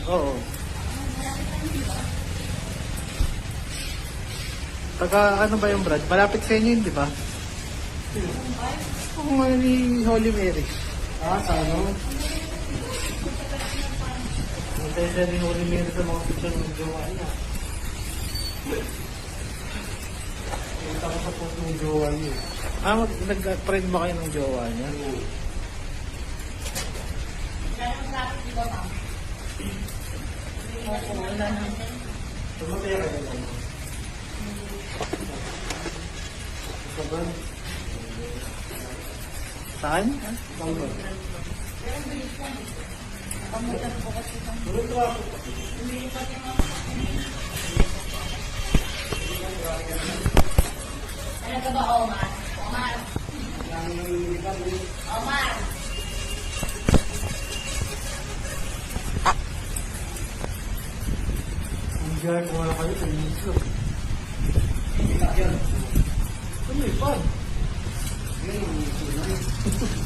Oo. Taga ano ba yung Brad? Malapit sa inyo yun, di ba? Oo nga ni Holy Mary. Ah, sa ano? Nantay siya ni Holy Mary sa mga picture ng jowa niya. Punta ko sa post ng jowa niyo. Ah, nag-friend ba kayo ng jowa niya? Tumataya ka na lang. Saban? Saan? Saban? Ano ka ba, Omar? Omar? Omar? Diyan, wala kayo sa iso. Ano yung pan? Yan ang iso na.